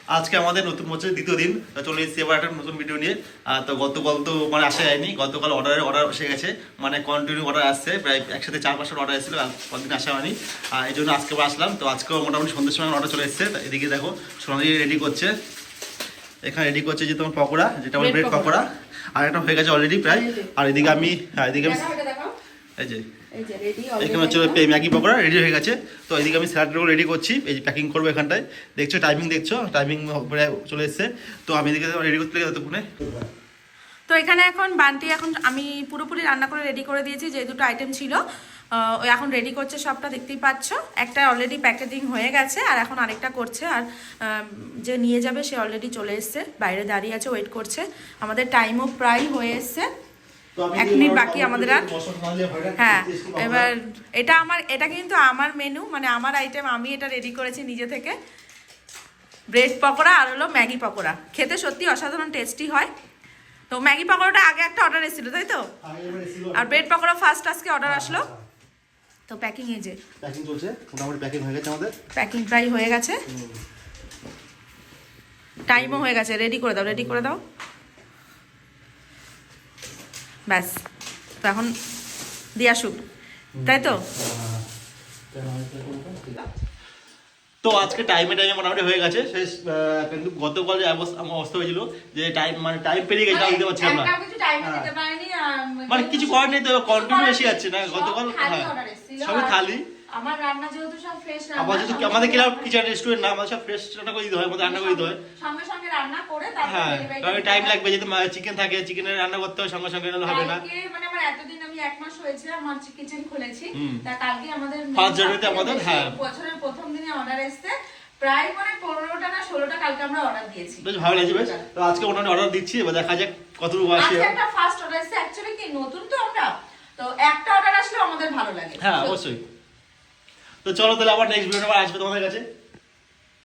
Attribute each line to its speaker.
Speaker 1: আজকে আমাদের নতুন বছরের দ্বিতীয় দিন, চলে এসেছি এবার একটা নতুন ভিডিও নিয়ে। তো গতকাল তো মানে আসা যায়নি, গতকাল অর্ডার এসে গেছে, মানে কন্টিনিউ অর্ডার আসছে, প্রায় একসাথে 4-5টা অর্ডার এসেছিলো, কতদিন আসা হয়নি। এই জন্য আজকে আসলাম। তো আজকেও মোটামুটি সন্ধ্যের সময় অর্ডার চলে এসেছে। এদিকে দেখো সোনালি রেডি করছে, এখানে রেডি করছে যে তোমার পকোড়া, যেটা আমার ব্রেড পকোড়া, আর একটা হয়ে গেছে অলরেডি প্রায়। আর এদিকে আমি এই যে এখানে হচ্ছে ম্যাগি পকোড়া রেডি হয়ে গেছে। তো এদিকে আমি স্যালাডগুলো রেডি করছি, এই যে প্যাকিং করবো এখানটায়। দেখছো টাইমিং, দেখছো টাইমিং চলে এসছে। তো আমি এদিকে রেডি করতে গেলে ততক্ষণে
Speaker 2: তো এখানে এখন বান্টি এখন আমি পুরোপুরি রান্না করে রেডি করে দিয়েছি, যে দুটো আইটেম ছিল ওই এখন রেডি করছে সবটা, দেখতেই পাচ্ছ। একটা অলরেডি প্যাকেজিং হয়ে গেছে আর এখন আরেকটা করছে। আর যে নিয়ে যাবে সে অলরেডি চলে এসছে, বাইরে দাঁড়িয়ে আছে, ওয়েট করছে। আমাদের টাইমও প্রায় হয়ে এসছে, 1 মিনিট বাকি আমাদের আর। হ্যাঁ, এবার এটা কিন্তু আমার মেনু, মানে আমার আইটেম, আমি এটা রেডি করেছি নিজে থেকে। ব্রেড পকোড়া আর হলো ম্যাগি পকোড়া, খেতে সত্যি অসাধারণ টেস্টি হয়। তো ম্যাগি পকোড়াটা আগে একটা অর্ডার এসেছিল, তাই তো? আর ব্রেড পকোড়া ফার্স্ট আজকে অর্ডার আসলো। তো প্যাকিং, এই যে
Speaker 1: প্যাকিং চলছে, মোটামুটি প্যাকিং হয়ে গেছে আমাদের।
Speaker 2: প্যাকিং প্রায় হয়ে গেছে, টাইমও হয়ে গেছে। রেডি করে দাও, রেডি করে দাও, ব্যাস। তো এখন দিয়ে আসুক, তাই তো?
Speaker 1: তো আজকে টাইমে মোটামুটি হয়ে গেছে শেষ। কিন্তু গতকাল যে অবস্থা হয়েছিল, যে টাইম পেরিয়ে গেছে, দিতে পারছিলাম না, মানে কিছু করার নেই। তো কন্টিনিউ এসে যাচ্ছে না, গতকাল সবই খালি।
Speaker 2: আমার রান্না যেহেতু সব ফ্রেশ রান্না,
Speaker 1: আবার যেহেতু আমাদের ক্লাব কিচেন রেস্টুরেন্ট না, আমাদের সব ফ্রেশ রান্না করে দিতে হয়, আমাদের রান্না করে দিতে হয়
Speaker 2: সঙ্গে সঙ্গে রান্না করে তারপর
Speaker 1: হ্যাঁ,
Speaker 2: ডেলিভারি।
Speaker 1: কারণ টাইম লাগবে, যেহেতু চিকেন থাকে, চিকেনের রান্না করতে হয় সঙ্গে সঙ্গে, নাহলে হবে না।
Speaker 2: মানে আমার এতদিন, আমি 1 মাস হয়েছে আমার কিচেন খুলেছি, তা কালকে আমাদের
Speaker 1: ফার্স্ট জানুয়ারিতে আমাদের, হ্যাঁ,
Speaker 2: বছরের প্রথম দিনে অর্ডার এসেছে। প্রায় মানে 15টা না 16টা কালকে আমরা অর্ডার দিয়েছি।
Speaker 1: বেশ ভালো লাগছে বেশ। তো আজকে ওনারা অর্ডার দিচ্ছি, এবার দেখা যাক কতটুকু আসে।
Speaker 2: আজকে একটা ফার্স্ট অর্ডার এসেছে, অ্যাকচুয়ালি কি নতুন তো আমরা, তো একটা অর্ডার আসলে আমাদের ভালো লাগে।
Speaker 1: হ্যাঁ অবশ্যই। তো চলো তাহলে আবার নেক্সট ভিডিওটা আসবে তোমাদের কাছে।